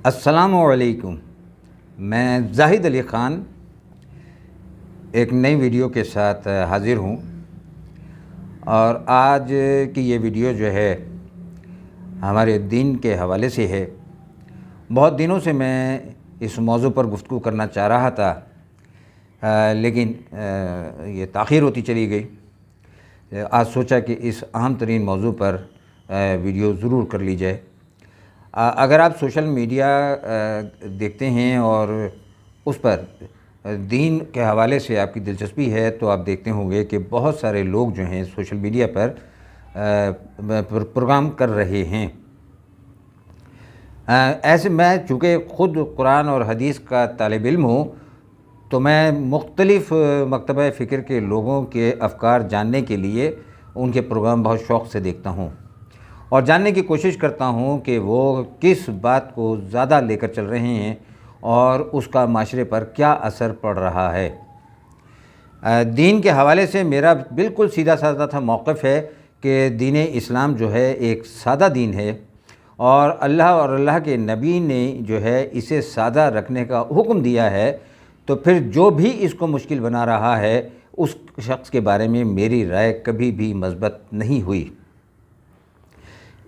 السلام علیکم۔ میں زاہد علی خان ایک نئی ویڈیو کے ساتھ حاضر ہوں، اور آج کی یہ ویڈیو جو ہے ہمارے دین کے حوالے سے ہے۔ بہت دنوں سے میں اس موضوع پر گفتگو کرنا چاہ رہا تھا، لیکن یہ تاخیر ہوتی چلی گئی۔ آج سوچا کہ اس اہم ترین موضوع پر ویڈیو ضرور کر لی جائے۔ اگر آپ سوشل میڈیا دیکھتے ہیں اور اس پر دین کے حوالے سے آپ کی دلچسپی ہے تو آپ دیکھتے ہوں گے کہ بہت سارے لوگ جو ہیں سوشل میڈیا پر پروگرام کر رہے ہیں۔ ایسے میں چونکہ خود قرآن اور حدیث کا طالب علم ہوں، تو میں مختلف مکتبہ فکر کے لوگوں کے افکار جاننے کے لیے ان کے پروگرام بہت شوق سے دیکھتا ہوں اور جاننے کی کوشش کرتا ہوں کہ وہ کس بات کو زیادہ لے کر چل رہے ہیں اور اس کا معاشرے پر کیا اثر پڑ رہا ہے۔ دین کے حوالے سے میرا بالکل سیدھا سادہ تھا موقف ہے کہ دین اسلام جو ہے ایک سادہ دین ہے، اور اللہ کے نبی نے جو ہے اسے سادہ رکھنے کا حکم دیا ہے، تو پھر جو بھی اس کو مشکل بنا رہا ہے اس شخص کے بارے میں میری رائے کبھی بھی مثبت نہیں ہوئی۔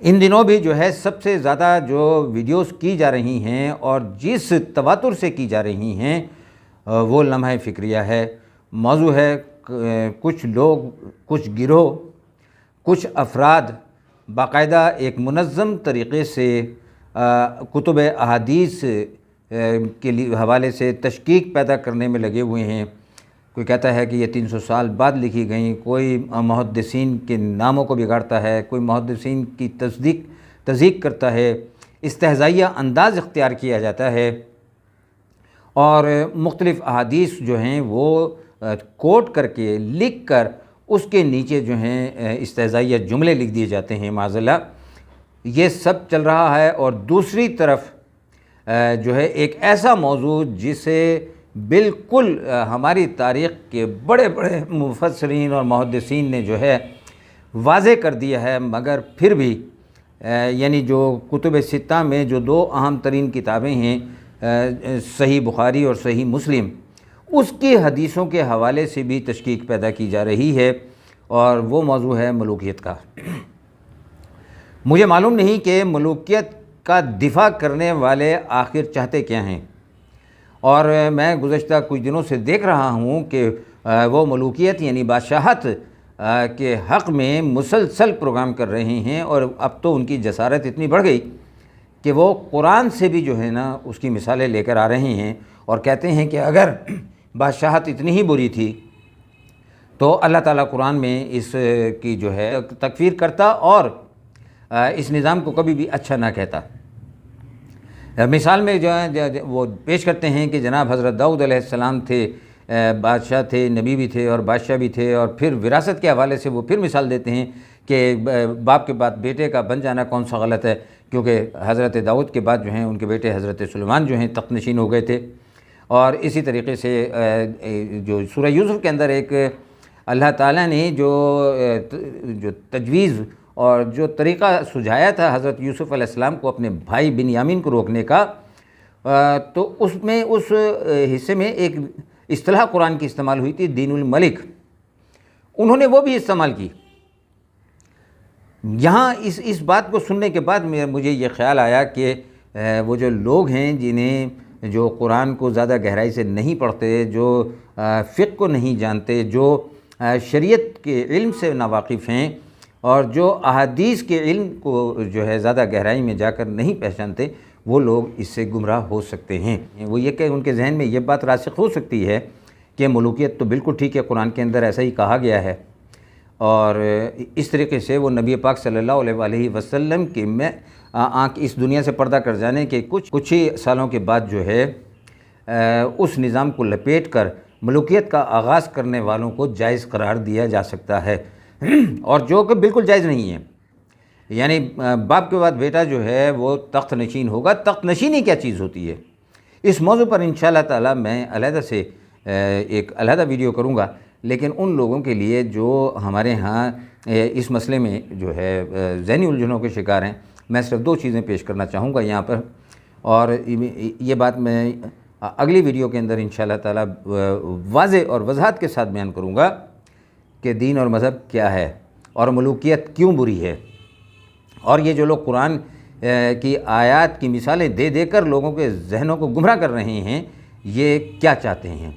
ان دنوں بھی جو ہے سب سے زیادہ جو ویڈیوز کی جا رہی ہیں اور جس تواتر سے کی جا رہی ہیں وہ لمحہ فکریہ ہے۔ موضوع ہے کچھ لوگ، کچھ گروہ، کچھ افراد باقاعدہ ایک منظم طریقے سے کتب احادیث کے حوالے سے تشکیک پیدا کرنے میں لگے ہوئے ہیں۔ کوئی کہتا ہے کہ یہ 300 سال بعد لکھی گئیں، کوئی محدثین کے ناموں کو بگاڑتا ہے، کوئی محدثین کی تصدیق کرتا ہے، استہزائیہ انداز اختیار کیا جاتا ہے، اور مختلف احادیث جو ہیں وہ کوٹ کر کے لکھ کر اس کے نیچے جو ہیں استہزائیہ جملے لکھ دیے جاتے ہیں معاذ اللہ۔ یہ سب چل رہا ہے، اور دوسری طرف جو ہے ایک ایسا موضوع جسے بالکل ہماری تاریخ کے بڑے بڑے مفسرین اور محدثین نے جو ہے واضح کر دیا ہے، مگر پھر بھی یعنی جو کتب ستہ میں جو دو اہم ترین کتابیں ہیں صحیح بخاری اور صحیح مسلم، اس کی حدیثوں کے حوالے سے بھی تشکیک پیدا کی جا رہی ہے، اور وہ موضوع ہے ملوکیت کا۔ مجھے معلوم نہیں کہ ملوکیت کا دفاع کرنے والے آخر چاہتے کیا ہیں، اور میں گزشتہ کچھ دنوں سے دیکھ رہا ہوں کہ وہ ملوکیت یعنی بادشاہت کے حق میں مسلسل پروگرام کر رہے ہیں، اور اب تو ان کی جسارت اتنی بڑھ گئی کہ وہ قرآن سے بھی جو ہے نا اس کی مثالیں لے کر آ رہے ہیں، اور کہتے ہیں کہ اگر بادشاہت اتنی ہی بری تھی تو اللہ تعالیٰ قرآن میں اس کی جو ہے تکفیر کرتا اور اس نظام کو کبھی بھی اچھا نہ کہتا۔ مثال میں جو ہے وہ پیش کرتے ہیں کہ جناب حضرت داؤد علیہ السلام تھے، بادشاہ تھے، نبی بھی تھے اور بادشاہ بھی تھے، اور پھر وراثت کے حوالے سے وہ پھر مثال دیتے ہیں کہ باپ کے بعد بیٹے کا بن جانا کون سا غلط ہے، کیونکہ حضرت داؤد کے بعد جو ہیں ان کے بیٹے حضرت سلیمان جو ہیں تخت نشین ہو گئے تھے۔ اور اسی طریقے سے جو سورہ یوسف کے اندر ایک اللہ تعالیٰ نے جو تجویز اور جو طریقہ سجھایا تھا حضرت یوسف علیہ السلام کو اپنے بھائی بنیامین کو روکنے کا، تو اس میں اس حصے میں ایک اصطلاح قرآن کی استعمال ہوئی تھی، دین الملک، انہوں نے وہ بھی استعمال کی۔ یہاں اس بات کو سننے کے بعد مجھے یہ خیال آیا کہ وہ جو لوگ ہیں جو قرآن کو زیادہ گہرائی سے نہیں پڑھتے، جو فقہ کو نہیں جانتے، جو شریعت کے علم سے ناواقف ہیں، اور جو احادیث کے علم کو جو ہے زیادہ گہرائی میں جا کر نہیں پہچانتے، وہ لوگ اس سے گمراہ ہو سکتے ہیں۔ وہ یہ کہ ان کے ذہن میں یہ بات راسخ ہو سکتی ہے کہ ملوکیت تو بالکل ٹھیک ہے، قرآن کے اندر ایسا ہی کہا گیا ہے، اور اس طریقے سے وہ نبی پاک صلی اللہ علیہ وسلم کی آنکھ اس دنیا سے پردہ کر جانے کے کچھ ہی سالوں کے بعد جو ہے اس نظام کو لپیٹ کر ملوکیت کا آغاز کرنے والوں کو جائز قرار دیا جا سکتا ہے، اور جو کہ بالکل جائز نہیں ہے۔ یعنی باپ کے بعد بیٹا جو ہے وہ تخت نشین ہوگا۔ تخت نشینی کیا چیز ہوتی ہے، اس موضوع پر انشاءاللہ تعالی میں علیحدہ سے ایک علیحدہ ویڈیو کروں گا، لیکن ان لوگوں کے لیے جو ہمارے ہاں اس مسئلے میں جو ہے ذہنی الجھنوں کے شکار ہیں، میں صرف دو چیزیں پیش کرنا چاہوں گا یہاں پر۔ اور یہ بات میں اگلی ویڈیو کے اندر انشاءاللہ تعالی واضح اور وضاحت کے ساتھ بیان کروں گا کہ دین اور مذہب کیا ہے اور ملوکیت کیوں بری ہے، اور یہ جو لوگ قرآن کی آیات کی مثالیں دے دے کر لوگوں کے ذہنوں کو گمراہ کر رہے ہیں، یہ کیا چاہتے ہیں۔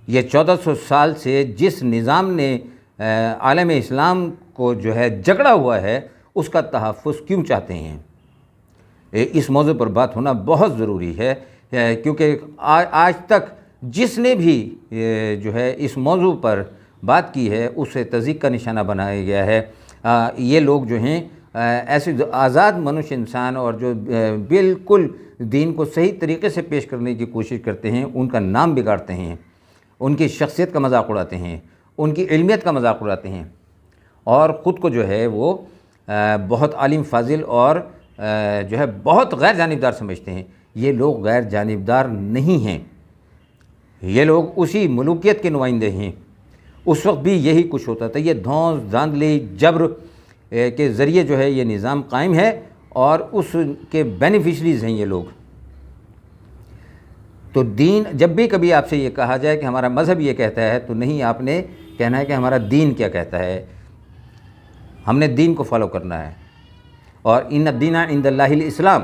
یہ 1400 سال سے جس نظام نے عالم اسلام کو جو ہے جکڑا ہوا ہے، اس کا تحفظ کیوں چاہتے ہیں۔ اس موضوع پر بات ہونا بہت ضروری ہے، کیونکہ آج تک جس نے بھی جو ہے اس موضوع پر بات کی ہے اسے تضییق کا نشانہ بنایا گیا ہے۔ یہ لوگ جو ہیں ایسے آزاد منوش انسان اور جو بالکل دین کو صحیح طریقے سے پیش کرنے کی کوشش کرتے ہیں، ان کا نام بگاڑتے ہیں، ان کی شخصیت کا مذاق اڑاتے ہیں، ان کی علمیت کا مذاق اڑاتے ہیں، اور خود کو جو ہے وہ بہت عالم فاضل اور جو ہے بہت غیر جانبدار سمجھتے ہیں۔ یہ لوگ غیر جانبدار نہیں ہیں، یہ لوگ اسی ملوکیت کے نمائندے ہیں۔ اس وقت بھی یہی کچھ ہوتا تھا۔ یہ دھونس دھاندلی جبر کے ذریعے جو ہے یہ نظام قائم ہے، اور اس کے بینیفیشریز ہیں یہ لوگ۔ تو دین، جب بھی کبھی آپ سے یہ کہا جائے کہ ہمارا مذہب یہ کہتا ہے، تو نہیں، آپ نے کہنا ہے کہ ہمارا دین کیا کہتا ہے، ہم نے دین کو فالو کرنا ہے۔ اور ان الدین عند اللہ الاسلام،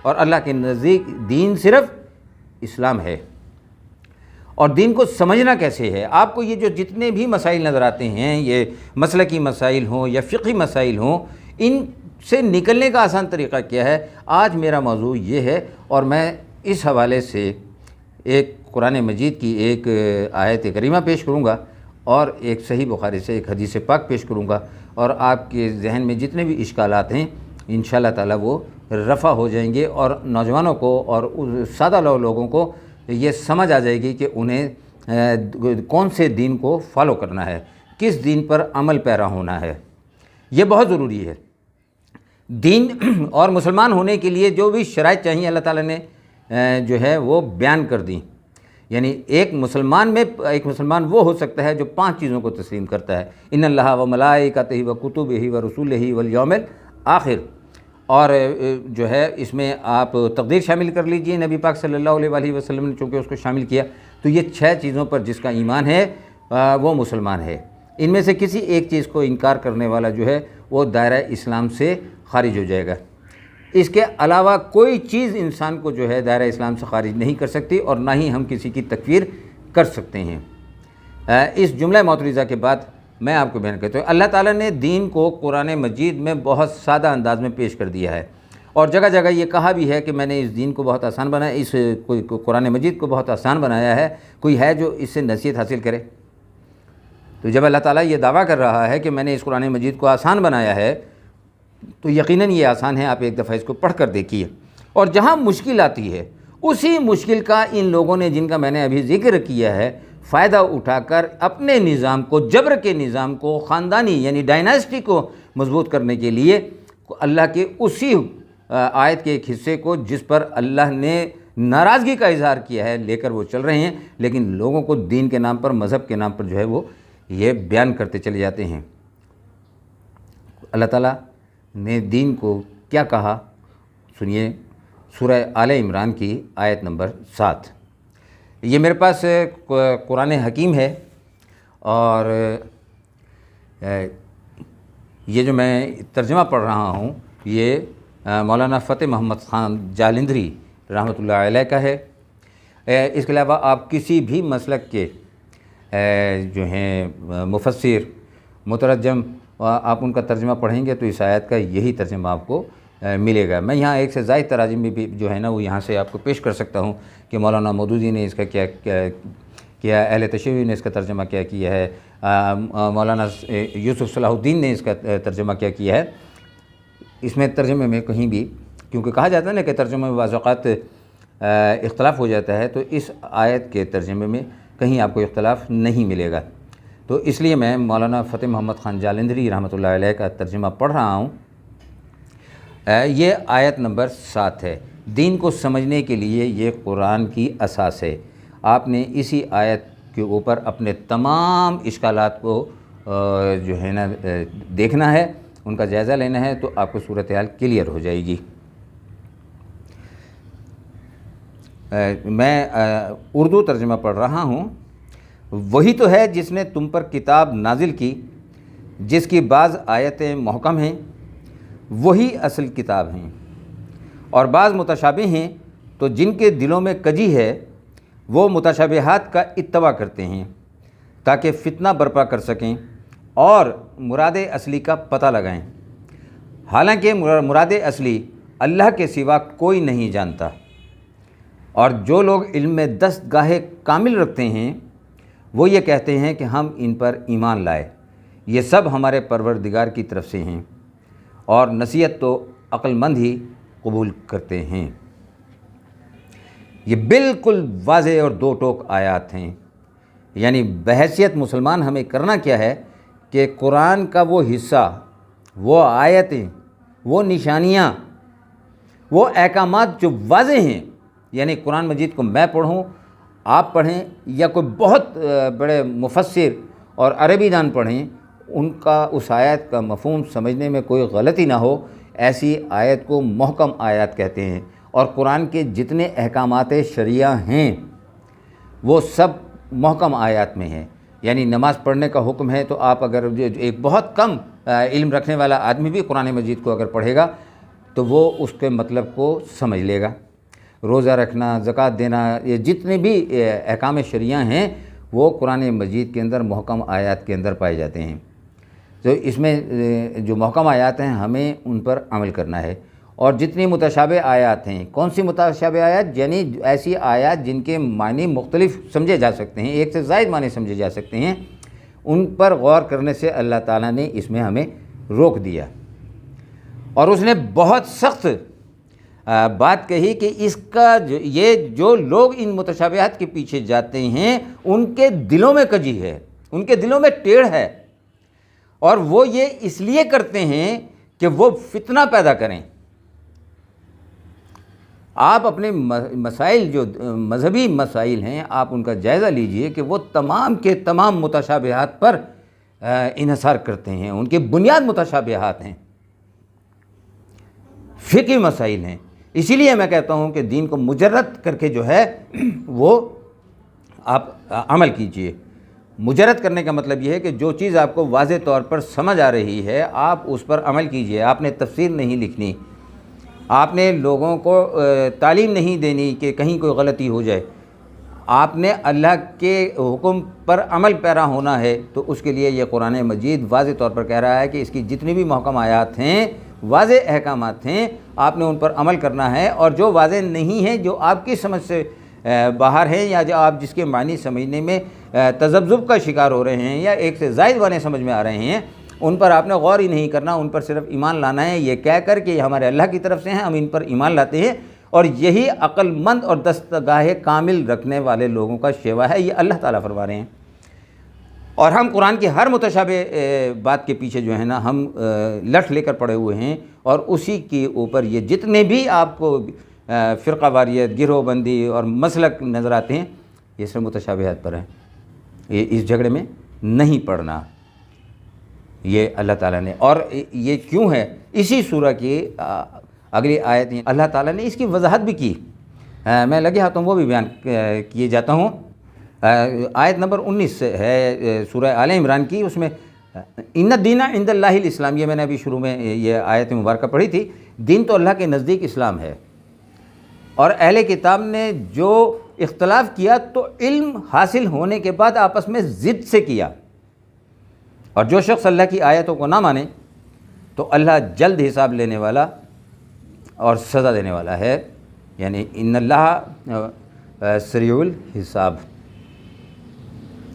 اور اللہ کے نزدیک دین صرف اسلام ہے۔ اور دین کو سمجھنا کیسے ہے؟ آپ کو یہ جو جتنے بھی مسائل نظر آتے ہیں، یہ مسلکی مسائل ہوں یا فقہی مسائل ہوں، ان سے نکلنے کا آسان طریقہ کیا ہے؟ آج میرا موضوع یہ ہے، اور میں اس حوالے سے ایک قرآن مجید کی ایک آیت کریمہ پیش کروں گا، اور ایک صحیح بخاری سے ایک حدیث پاک پیش کروں گا، اور آپ کے ذہن میں جتنے بھی اشکالات ہیں انشاءاللہ تعالی وہ رفع ہو جائیں گے، اور نوجوانوں کو اور سادہ لوگوں کو یہ سمجھ آ جائے گی کہ انہیں کون سے دین کو فالو کرنا ہے، کس دین پر عمل پیرا ہونا ہے۔ یہ بہت ضروری ہے۔ دین اور مسلمان ہونے کے لیے جو بھی شرائط چاہیے اللہ تعالیٰ نے جو ہے وہ بیان کر دی۔ یعنی ایک مسلمان وہ ہو سکتا ہے جو 5 چیزوں کو تسلیم کرتا ہے: ان اللہ و ملائکتہ و کتبہ و رسولہ والیوم الآخر، اور جو ہے اس میں آپ تقدیر شامل کر لیجئے، نبی پاک صلی اللہ علیہ وآلہ وسلم نے چونکہ اس کو شامل کیا، تو یہ 6 چیزوں پر جس کا ایمان ہے وہ مسلمان ہے۔ ان میں سے کسی ایک چیز کو انکار کرنے والا جو ہے وہ دائرہ اسلام سے خارج ہو جائے گا۔ اس کے علاوہ کوئی چیز انسان کو جو ہے دائرہ اسلام سے خارج نہیں کر سکتی، اور نہ ہی ہم کسی کی تکفیر کر سکتے ہیں۔ اس جملہ معترضہ کے بعد میں آپ کو بیان کرتا ہوں، اللہ تعالیٰ نے دین کو قرآن مجید میں بہت سادہ انداز میں پیش کر دیا ہے، اور جگہ جگہ یہ کہا بھی ہے کہ میں نے اس دین کو بہت آسان بنایا، اس قرآن مجید کو بہت آسان بنایا ہے، کوئی ہے جو اس سے نصیحت حاصل کرے؟ تو جب اللہ تعالیٰ یہ دعویٰ کر رہا ہے کہ میں نے اس قرآن مجید کو آسان بنایا ہے، تو یقیناً یہ آسان ہے۔ آپ ایک دفعہ اس کو پڑھ کر دیکھیے، اور جہاں مشکل آتی ہے اسی مشکل کا ان لوگوں نے، جن کا میں نے ابھی ذکر کیا ہے، فائدہ اٹھا کر اپنے نظام کو، جبر کے نظام کو، خاندانی یعنی ڈائناسٹی کو مضبوط کرنے کے لیے اللہ کے اسی آیت کے ایک حصے کو جس پر اللہ نے ناراضگی کا اظہار کیا ہے لے کر وہ چل رہے ہیں، لیکن لوگوں کو دین کے نام پر، مذہب کے نام پر جو ہے وہ یہ بیان کرتے چلے جاتے ہیں۔ اللہ تعالیٰ نے دین کو کیا کہا سنیے، سورہ آل عمران کی آیت نمبر 7۔ یہ میرے پاس قرآن حکیم ہے، اور یہ جو میں ترجمہ پڑھ رہا ہوں یہ مولانا فتح محمد خان جالندھری رحمۃ اللہ علیہ کا ہے۔ اس کے علاوہ آپ کسی بھی مسلک کے جو ہیں مفسر، مترجم، آپ ان کا ترجمہ پڑھیں گے تو اس آیت کا یہی ترجمہ آپ کو ملے گا۔ میں یہاں ایک سے زائد تراجم بھی جو ہے نا وہ یہاں سے آپ کو پیش کر سکتا ہوں کہ مولانا مودودی نے اس کا کیا اہل تشیع نے اس کا ترجمہ کیا کیا ہے، مولانا یوسف صلاح الدین نے اس کا ترجمہ کیا کیا ہے۔ اس میں ترجمے میں کہیں بھی، کیونکہ کہا جاتا ہے نا کہ ترجمے میں بعض اوقات اختلاف ہو جاتا ہے، تو اس آیت کے ترجمے میں کہیں آپ کو اختلاف نہیں ملے گا۔ تو اس لیے میں مولانا فتح محمد خان جالندھری رحمۃ اللہ علیہ کا ترجمہ پڑھ رہا ہوں۔ یہ آیت نمبر 7 ہے۔ دین کو سمجھنے کے لیے یہ قرآن کی اساس ہے۔ آپ نے اسی آیت کے اوپر اپنے تمام اشکالات کو جو ہے نا دیکھنا ہے، ان کا جائزہ لینا ہے، تو آپ کو صورتحال کلیئر ہو جائے گی۔ میں اردو ترجمہ پڑھ رہا ہوں۔ وہی تو ہے جس نے تم پر کتاب نازل کی، جس کی بعض آیتیں محکم ہیں، وہی اصل کتاب ہیں، اور بعض متشابہ ہیں، تو جن کے دلوں میں کجی ہے وہ متشابہات کا اتباع کرتے ہیں تاکہ فتنہ برپا کر سکیں اور مراد اصلی کا پتہ لگائیں، حالانکہ مراد اصلی اللہ کے سوا کوئی نہیں جانتا۔ اور جو لوگ علم میں دستگاہ کامل رکھتے ہیں وہ یہ کہتے ہیں کہ ہم ان پر ایمان لائے، یہ سب ہمارے پروردگار کی طرف سے ہیں، اور نصیحت تو عقل مند ہی قبول کرتے ہیں۔ یہ بالکل واضح اور دو ٹوک آیات ہیں، یعنی بحیثیت مسلمان ہمیں کرنا کیا ہے کہ قرآن کا وہ حصہ، وہ آیتیں، وہ نشانیاں، وہ احکامات جو واضح ہیں، یعنی قرآن مجید کو میں پڑھوں، آپ پڑھیں، یا کوئی بہت بڑے مفسر اور عربی دان پڑھیں، ان کا اس آیت کا مفہوم سمجھنے میں کوئی غلطی نہ ہو، ایسی آیت کو محکم آیات کہتے ہیں۔ اور قرآن کے جتنے احکامات شرعیہ ہیں وہ سب محکم آیات میں ہیں۔ یعنی نماز پڑھنے کا حکم ہے تو آپ اگر ایک بہت کم علم رکھنے والا آدمی بھی قرآن مجید کو اگر پڑھے گا تو وہ اس کے مطلب کو سمجھ لے گا۔ روزہ رکھنا، زکوٰۃ دینا، یہ جتنے بھی احکام شرعیہ ہیں وہ قرآن مجید کے اندر محکم آیات کے اندر پائے جاتے ہیں۔ تو اس میں جو محکم آیات ہیں ہمیں ان پر عمل کرنا ہے۔ اور جتنی متشابہ آیات ہیں، کون سی متشابہ آیات؟ یعنی ایسی آیات جن کے معنی مختلف سمجھے جا سکتے ہیں، ایک سے زائد معنی سمجھے جا سکتے ہیں، ان پر غور کرنے سے اللہ تعالیٰ نے اس میں ہمیں روک دیا۔ اور اس نے بہت سخت بات کہی کہ اس کا یہ جو لوگ ان متشابہات کے پیچھے جاتے ہیں ان کے دلوں میں کجی ہے، ان کے دلوں میں ٹیڑھ ہے، اور وہ یہ اس لیے کرتے ہیں کہ وہ فتنہ پیدا کریں۔ آپ اپنے مسائل جو مذہبی مسائل ہیں آپ ان کا جائزہ لیجئے کہ وہ تمام کے تمام متشابہات پر انحصار کرتے ہیں، ان کی بنیاد متشابہات ہیں، فقہی مسائل ہیں۔ اسی لیے میں کہتا ہوں کہ دین کو مجرد کر کے جو ہے وہ آپ عمل کیجئے۔ مجرد کرنے کا مطلب یہ ہے کہ جو چیز آپ کو واضح طور پر سمجھ آ رہی ہے آپ اس پر عمل کیجئے۔ آپ نے تفسیر نہیں لکھنی، آپ نے لوگوں کو تعلیم نہیں دینی کہ کہیں کوئی غلطی ہو جائے، آپ نے اللہ کے حکم پر عمل پیرا ہونا ہے۔ تو اس کے لیے یہ قرآن مجید واضح طور پر کہہ رہا ہے کہ اس کی جتنی بھی محکم آیات ہیں، واضح احکامات ہیں، آپ نے ان پر عمل کرنا ہے، اور جو واضح نہیں ہیں، جو آپ کی سمجھ سے باہر ہیں، یا جو آپ جس کے معنی سمجھنے میں تذبذب کا شکار ہو رہے ہیں یا ایک سے زائد معنی سمجھ میں آ رہے ہیں، ان پر آپ نے غور ہی نہیں کرنا، ان پر صرف ایمان لانا ہے، یہ کہہ کر کہ یہ ہمارے اللہ کی طرف سے ہیں، ہم ان پر ایمان لاتے ہیں۔ اور یہی عقل مند اور دستگاہ کامل رکھنے والے لوگوں کا شیوا ہے، یہ اللہ تعالیٰ فرما رہے ہیں۔ اور ہم قرآن کی ہر متشابہ بات کے پیچھے جو ہے نا ہم لٹھ لے کر پڑے ہوئے ہیں، اور اسی کے اوپر یہ جتنے بھی آپ کو فرقہ واریت، گروہ بندی اور مسلک نظر آتے ہیں یہ سب متشابہات پر ہیں۔ یہ اس جھگڑے میں نہیں پڑنا، یہ اللہ تعالیٰ نے۔ اور یہ کیوں ہے؟ اسی سورہ کی اگلی آیت اللہ تعالیٰ نے اس کی وضاحت بھی کی، میں لگے ہاتھوں وہ بھی بیان کیے جاتا ہوں۔ آیت نمبر 19 ہے سورہ آل عمران کی، اس میں ان الدین عند اللہ الاسلام، یہ میں نے ابھی شروع میں یہ آیت مبارکہ پڑھی تھی۔ دین تو اللہ کے نزدیک اسلام ہے، اور اہل کتاب نے جو اختلاف کیا تو علم حاصل ہونے کے بعد آپس میں ضد سے کیا، اور جو شخص اللہ کی آیتوں کو نہ مانے تو اللہ جلد حساب لینے والا اور سزا دینے والا ہے، یعنی ان اللہ سریع الحساب۔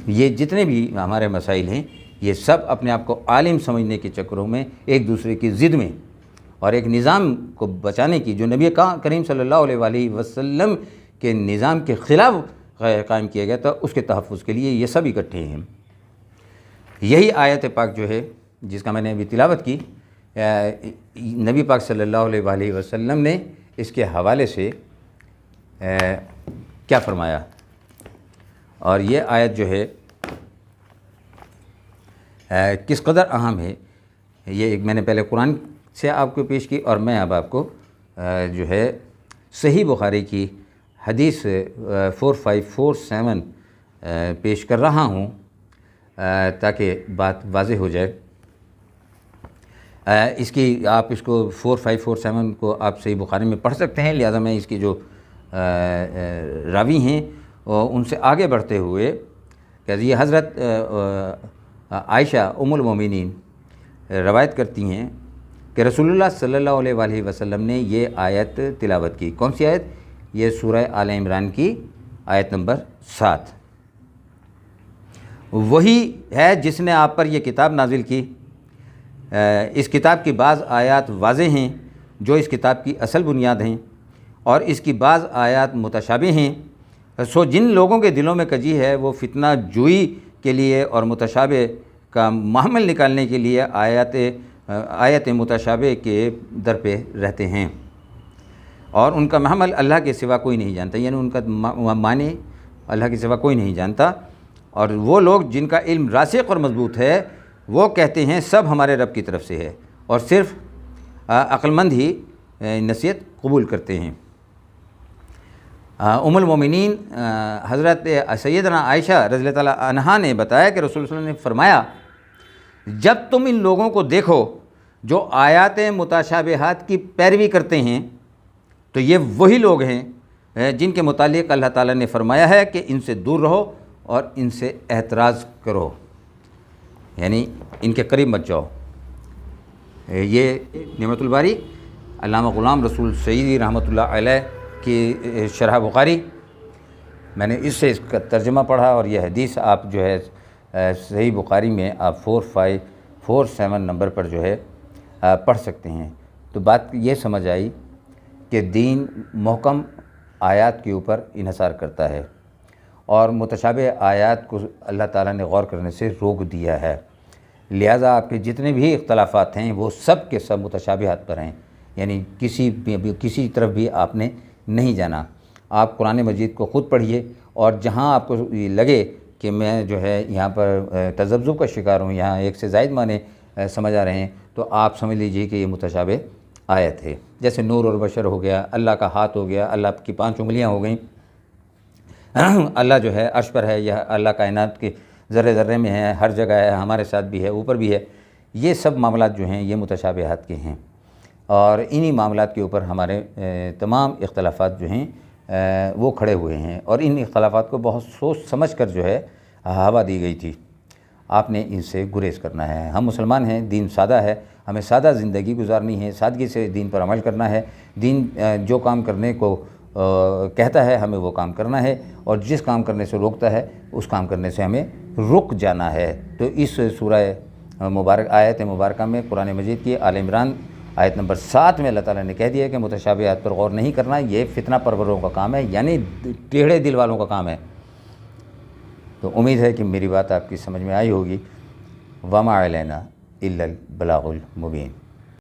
یہ جتنے بھی ہمارے مسائل ہیں یہ سب اپنے آپ کو عالم سمجھنے کے چکروں میں ایک دوسرے کی ضد میں اور ایک نظام کو بچانے کی جو نبی کریم صلی اللہ علیہ وآلہ وسلم کے نظام کے خلاف قائم کیا گیا تھا، اس کے تحفظ کے لیے یہ سب اکٹھے ہیں۔ یہی آیت پاک جو ہے جس کا میں نے ابھی تلاوت کی، نبی پاک صلی اللہ علیہ وآلہ وسلم نے اس کے حوالے سے کیا فرمایا، اور یہ آیت جو ہے کس قدر اہم ہے، یہ ایک میں نے پہلے قرآن سے آپ کو پیش کی، اور میں اب آپ کو جو ہے صحیح بخاری کی حدیث 4547 پیش کر رہا ہوں تاکہ بات واضح ہو جائے۔ اس کی آپ اس کو 4547 کو آپ صحیح بخاری میں پڑھ سکتے ہیں، لہذا میں اس کی جو راوی ہیں ان سے آگے بڑھتے ہوئے کہ یہ حضرت عائشہ ام المومنین روایت کرتی ہیں کہ رسول اللہ صلی اللہ علیہ وآلہ وسلم نے یہ آیت تلاوت کی۔ کون سی آیت؟ یہ سورہ آل عمران کی آیت نمبر 7۔ وہی ہے جس نے آپ پر یہ کتاب نازل کی۔ اس کتاب کی بعض آیات واضح ہیں جو اس کتاب کی اصل بنیاد ہیں، اور اس کی بعض آیات متشابہ ہیں۔ سو جن لوگوں کے دلوں میں کجی ہے وہ فتنہ جوئی کے لیے اور متشابہ کا محمل نکالنے کے لیے آیت متشابہ کے در پہ رہتے ہیں، اور ان کا محمل اللہ کے سوا کوئی نہیں جانتا، یعنی ان کا معنی اللہ کے سوا کوئی نہیں جانتا۔ اور وہ لوگ جن کا علم راسخ اور مضبوط ہے وہ کہتے ہیں سب ہمارے رب کی طرف سے ہے، اور صرف عقل مند ہی نصیحت قبول کرتے ہیں۔ ام المومنین حضرت سیدنا عائشہ رضی اللہ تعالیٰ عنہا نے بتایا کہ رسول اللہ صلی اللہ علیہ وسلم نے فرمایا، جب تم ان لوگوں کو دیکھو جو آیات متشابہات کی پیروی کرتے ہیں تو یہ وہی لوگ ہیں جن کے متعلق اللہ تعالیٰ نے فرمایا ہے کہ ان سے دور رہو اور ان سے احتراز کرو، یعنی ان کے قریب مت جاؤ۔ یہ نعمت الباری علامہ غلام رسول سعیدی رحمۃ اللہ علیہ کی شرح بخاری، میں نے اس سے اس کا ترجمہ پڑھا، اور یہ حدیث آپ جو ہے صحیح بخاری میں آپ 4547 نمبر پر جو ہے پڑھ سکتے ہیں۔ تو بات یہ سمجھ آئی کہ دین محکم آیات کے اوپر انحصار کرتا ہے، اور متشابہ آیات کو اللہ تعالیٰ نے غور کرنے سے روک دیا ہے، لہٰذا آپ کے جتنے بھی اختلافات ہیں وہ سب کے سب متشابہات پر ہیں، یعنی کسی طرف بھی آپ نے نہیں جانا۔ آپ قرآن مجید کو خود پڑھیے، اور جہاں آپ کو لگے کہ میں جو ہے یہاں پر تذبذب کا شکار ہوں، یہاں ایک سے زائد معنی سمجھ آ رہے ہیں، تو آپ سمجھ لیجئے کہ یہ متشابہ آیت ہے۔ جیسے نور اور بشر ہو گیا، اللہ کا ہاتھ ہو گیا، اللہ کی 5 انگلیاں ہو گئیں، اللہ جو ہے عرش پر ہے، یہ اللہ کائنات کے ذرے ذرے میں ہے، ہر جگہ ہے، ہمارے ساتھ بھی ہے، اوپر بھی ہے۔ یہ سب معاملات جو ہیں یہ متشابہات کے ہیں، اور انہی معاملات کے اوپر ہمارے تمام اختلافات جو ہیں وہ کھڑے ہوئے ہیں، اور ان اختلافات کو بہت سوچ سمجھ کر جو ہے ہوا دی گئی تھی۔ آپ نے ان سے گریز کرنا ہے۔ ہم مسلمان ہیں، دین سادہ ہے، ہمیں سادہ زندگی گزارنی ہے، سادگی سے دین پر عمل کرنا ہے۔ دین جو کام کرنے کو کہتا ہے ہمیں وہ کام کرنا ہے، اور جس کام کرنے سے روکتا ہے اس کام کرنے سے ہمیں رک جانا ہے۔ تو اس سورہ مبارک آیت مبارکہ میں قرآن مجید کی آل عمران آیت نمبر 7 میں اللہ تعالیٰ نے کہہ دیا کہ متشابہات پر غور نہیں کرنا، یہ فتنہ پروروں کا کام ہے، یعنی ٹیڑھے دل والوں کا کام ہے۔ تو امید ہے کہ میری بات آپ کی سمجھ میں آئی ہوگی۔ وما علینا الا البلاغ المبین۔